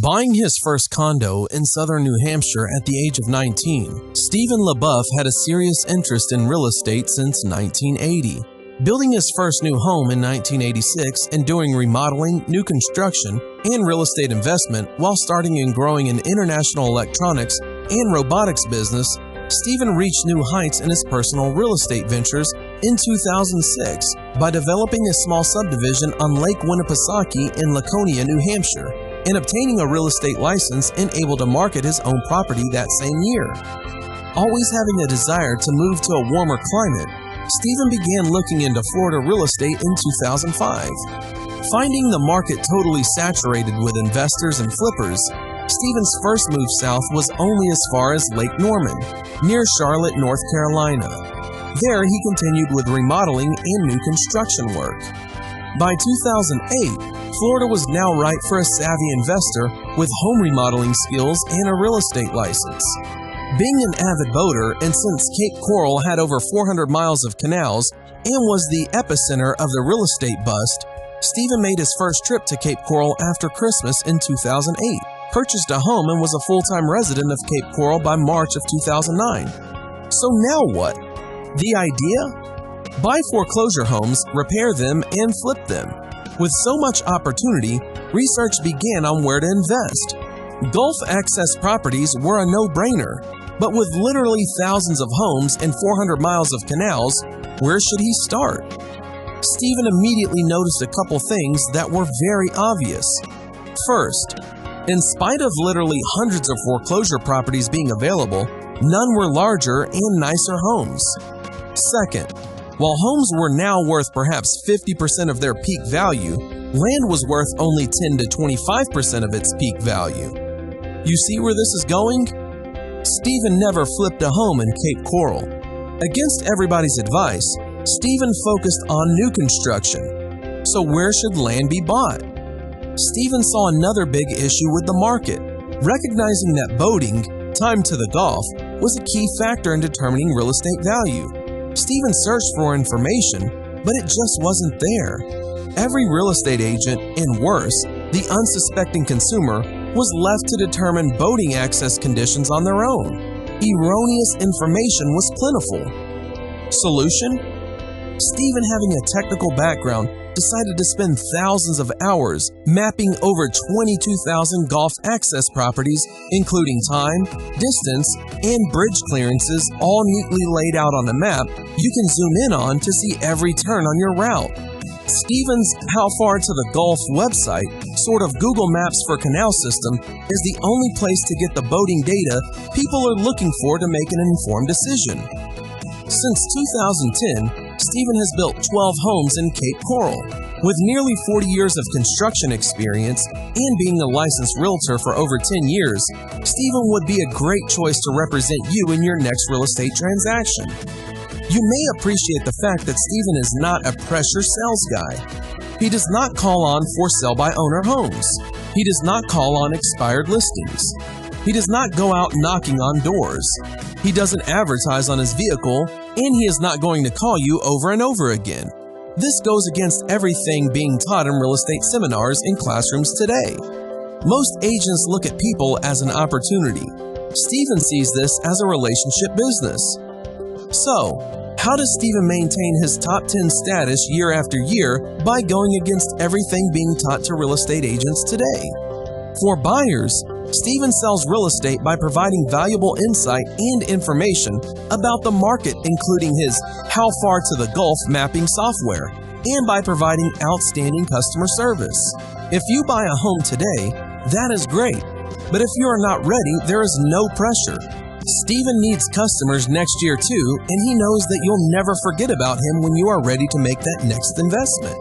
Buying his first condo in southern New Hampshire at the age of 19, Steven LeBoeuf had a serious interest in real estate since 1980. Building his first new home in 1986 and doing remodeling, new construction, and real estate investment while starting and growing an international electronics and robotics business, Steven reached new heights in his personal real estate ventures in 2006 by developing a small subdivision on Lake Winnipesaukee in Laconia, New Hampshire, and obtaining a real estate license and able to market his own property that same year. Always having a desire to move to a warmer climate, Steven began looking into Florida real estate in 2005. Finding the market totally saturated with investors and flippers, Steven's first move south was only as far as Lake Norman, near Charlotte, North Carolina. There, he continued with remodeling and new construction work. By 2008, Florida was now right for a savvy investor with home remodeling skills and a real estate license. Being an avid boater, and since Cape Coral had over 400 miles of canals and was the epicenter of the real estate bust, Steven made his first trip to Cape Coral after Christmas in 2008, purchased a home, and was a full-time resident of Cape Coral by March of 2009. So now what? The idea? Buy foreclosure homes, repair them, and flip them. With so much opportunity, research began on where to invest. Gulf access properties were a no-brainer, but with literally thousands of homes and 400 miles of canals, where should he start? Steven immediately noticed a couple things that were very obvious. First, in spite of literally hundreds of foreclosure properties being available, none were larger and nicer homes. Second, while homes were now worth perhaps 50% of their peak value, land was worth only 10 to 25% of its peak value. You see where this is going? Steven never flipped a home in Cape Coral. Against everybody's advice, Steven focused on new construction. So where should land be bought? Steven saw another big issue with the market, recognizing that boating, time to the Gulf, was a key factor in determining real estate value. Steven searched for information, but it just wasn't there. Every real estate agent, and worse, the unsuspecting consumer, was left to determine boating access conditions on their own. Erroneous information was plentiful. Solution? Steven, having a technical background, decided to spend thousands of hours mapping over 22,000 Gulf access properties, including time, distance, and bridge clearances, all neatly laid out on a map you can zoom in on to see every turn on your route. Steven's How Far to the Gulf website, sort of Google Maps for canal system, is the only place to get the boating data people are looking for to make an informed decision. Since 2010, Steven has built 12 homes in Cape Coral. With nearly 40 years of construction experience and being a licensed realtor for over 10 years, Steven would be a great choice to represent you in your next real estate transaction. You may appreciate the fact that Steven is not a pressure sales guy. He does not call on for sell-by-owner homes. He does not call on expired listings. He does not go out knocking on doors. He doesn't advertise on his vehicle, and he is not going to call you over and over again. This goes against everything being taught in real estate seminars and classrooms today. Most agents look at people as an opportunity. Steven sees this as a relationship business. So, how does Steven maintain his top 10 status year after year by going against everything being taught to real estate agents today? For buyers, Steven sells real estate by providing valuable insight and information about the market, including his How Far to the Gulf mapping software, and by providing outstanding customer service. If you buy a home today, that is great, but if you are not ready, there is no pressure. Steven needs customers next year too, and he knows that you'll never forget about him when you are ready to make that next investment.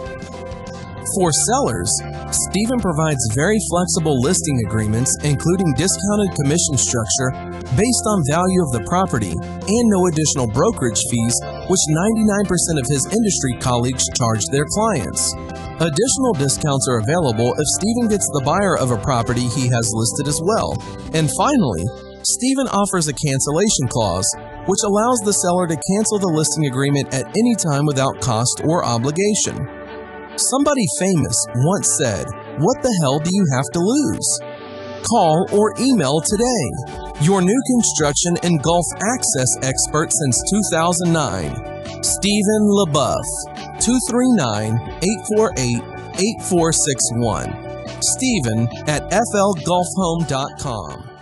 For sellers, Steven provides very flexible listing agreements, including discounted commission structure based on value of the property and no additional brokerage fees, which 99% of his industry colleagues charge their clients. Additional discounts are available if Steven gets the buyer of a property he has listed as well. And finally, Steven offers a cancellation clause, which allows the seller to cancel the listing agreement at any time without cost or obligation. Somebody famous once said, "What the hell do you have to lose?" Call or email today. Your new construction and Gulf access expert since 2009. Steven LeBoeuf, 239-848-8461. Steven at flgulfhome.com.